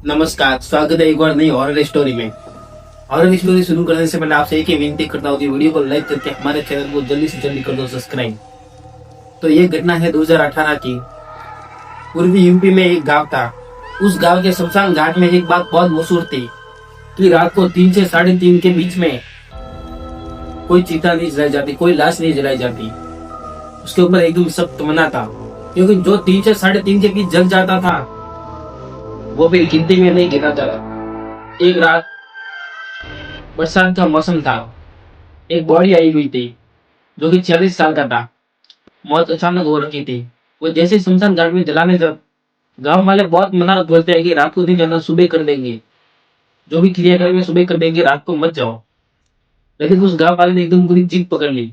नमस्कार, स्वागत है एक बार नई हॉरर स्टोरी में। हॉरर स्टोरी शुरू करने से पहले आपसे एक ही विनती करता हूँ कि वीडियो को लाइक करके हमारे चैनल को जल्दी से जल्दी कर दो सब्सक्राइब। तो ये घटना है 2018 की। पूर्वी यूपी में एक गांव था। उस गांव के शमशान घाट में एक बात बहुत मशहूर थी कि रात को 3 से 3:30 के बीच में कोई चिता नहीं जलाई जाती, कोई लाश नहीं जलाई जाती। उसके ऊपर एकदम सख्त मना था, क्योंकि जो 3 से 3:30 के बीच जल जाता था वो भी गिनती में नहीं गिना जाता। एक रात बरसात का मौसम था। एक बॉडी आई हुई थी जो कि 40 साल का था। मौत अचानक हो रखी थी। वो जैसे ही शमशान घाट में जलाने जब गांव वाले बहुत मना बोलते हैं कि रात को नहीं जाना, सुबह कर देंगे, जो भी क्रिया करेंगे सुबह कर देंगे, रात को मत जाओ। लेकिन उस गांव वाले ने एकदम पूरी जिद पकड़ ली,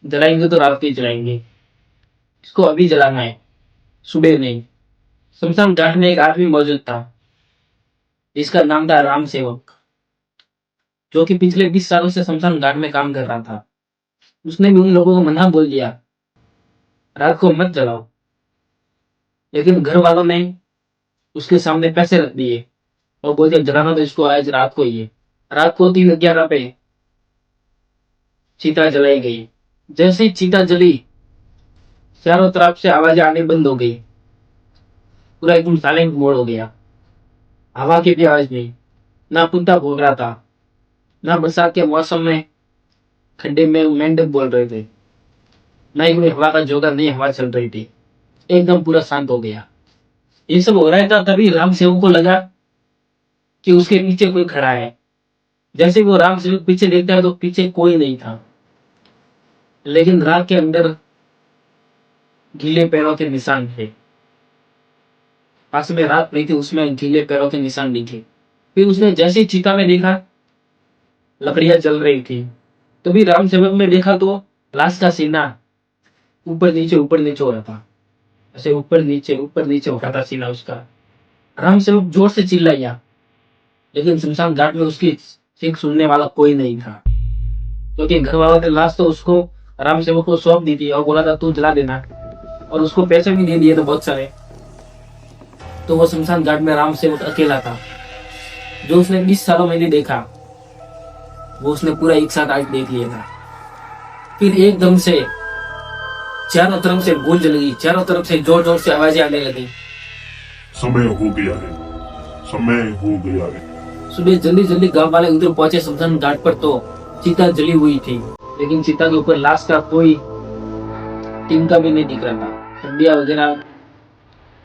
जलाएंगे तो रात को ही जलाएंगे, इसको अभी जलाना है, सुबह नहीं। शमशान घाट में एक आदमी मौजूद था जिसका नाम था राम सेवक, जो कि पिछले 20 सालों से शमशान घाट में काम कर रहा था। उसने भी उन लोगों को मना बोल दिया, रात को मत जलाओ। लेकिन घर वालों ने उसके सामने पैसे रख दिए और बोलते जलाना तो इसको आज रात को ही है। रात को 3:11 पे चीता जलाई गई। जैसे ही चीता जली, चारों तरफ से आवाजें आनी बंद हो गई। पूरा एकदम साइलेंट मोड हो गया। हवा की भी आवाज नहीं, ना कुत्ता भौंक रहा था, ना बरसात के मौसम में खड्डे में मेंढक बोल रहे थे, ना ही कोई हवा का झोंका, नहीं हवा चल रही थी। एकदम पूरा शांत हो गया। ये सब हो रहा था, तभी राम सेवक को लगा कि उसके पीछे कोई खड़ा है। जैसे वो राम सेवक पीछे देखता है तो पीछे कोई नहीं था, लेकिन रात के अंदर गीले पैरों के निशान थे। पास में रात पड़ी थी, उसमें गीले पैरों के निशान दिखे। फिर उसने जैसे ही चीता में देखा, लकड़ियां जल रही थी। तो भी राम सेवक में देखा तो लाश का सीना ऊपर नीचे हो रहा था। ऐसे ऊपर नीचे हो रहा था सीना उसका। राम सेवक जोर से चिल्लाया, लेकिन शमशान घाट में उसकी चीख सुनने वाला कोई नहीं था, क्योंकि घर वालों ने लाश तो उसको, राम सेवक को सौंप दी थी और बोला था तू जला देना, और उसको पैसे भी दे दिए थे बहुत सारे। तो वो शमशान घाट में राम सेवक अकेला था। जो उसने 20 सालों में नहीं देखा, वो उसने पूरा एक साथ आज देख लिया था। फिर एकदम से चारों तरफ से गूंज लगी, चारों तरफ से जोर जोर से आवाजें आने लगी। समय हो गया है, समय हो गया है। सुबह जल्दी जल्दी गांव वाले उधर पहुंचे शमशान घाट पर, तो चिता जली हुई थी, लेकिन चिता के ऊपर लाश का कोई तिनका भी नहीं दिख रहा था। हड्डियां वगैरह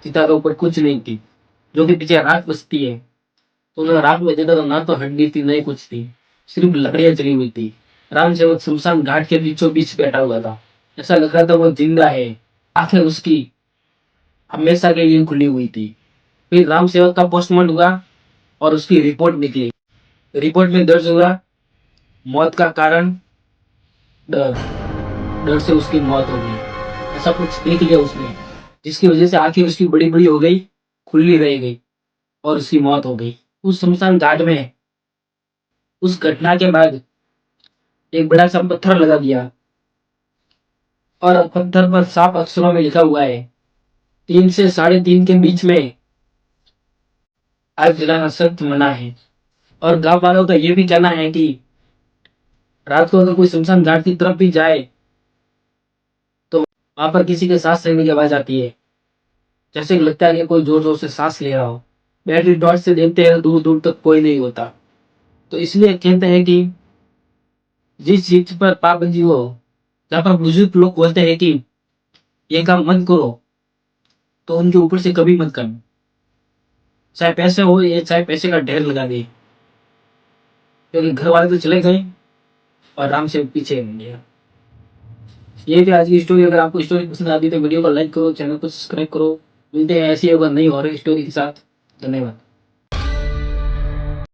चिता के ऊपर कुछ नहीं थी। जो कि पीछे राख बसती है, तो उन्होंने राख में देखा तो ना तो हड्डी थी, नहीं कुछ थी, सिर्फ लकड़ियां जली हुई थी। राम सेवक शमशान घाट के बीचों बीच बैठा हुआ था। ऐसा लग रहा था वो जिंदा है, आंखें उसकी हमेशा के लिए खुली हुई थी। फिर राम सेवक का पोस्टमार्टम हुआ और उसकी रिपोर्ट निकली। रिपोर्ट में दर्ज हुआ, मौत का कारण डर, डर से उसकी मौत हो गई। ऐसा कुछ देख लिया उसने, जिसकी वजह से आंखें उसकी बड़ी बड़ी हो गई, खुली रह गई, और उसकी मौत हो गई। उस शमशान घाट में उस घटना के बाद एक बड़ा सा पत्थर लगा दिया, और पत्थर पर साफ अक्षरों में लिखा हुआ है, 3 से 3:30 के बीच में आग जलाना सख्त मना है। और गांव वालों का यह भी कहना है कि रात को अगर कोई शमशान घाट की तरफ भी जाए तो वहां पर किसी के सांस लेने की आवाज आती है, जैसे कि लगता है कि कोई जोर जोर से सांस ले रहा हो। बैटरी टॉर्च से देखते हैं, दूर दूर तक कोई नहीं होता। तो इसलिए कहते हैं कि जिस चीज पर पाबंदी हो, जहाँ पर बुजुर्ग लोग बोलते हैं कि ये काम मत करो, तो उनके ऊपर से कभी मत करना, चाहे पैसे हो या चाहे पैसे का ढेर लगा दे, क्योंकि घर वाले तो चले गए और राम से पीछे रह गया। ये थी आज की स्टोरी। अगर आपको स्टोरी पसंद आती है तो वीडियो को लाइक करो, चैनल को सब्सक्राइब करो। मिलते हैं ऐसी अगर नई हॉरर स्टोरी के साथ। धन्यवाद।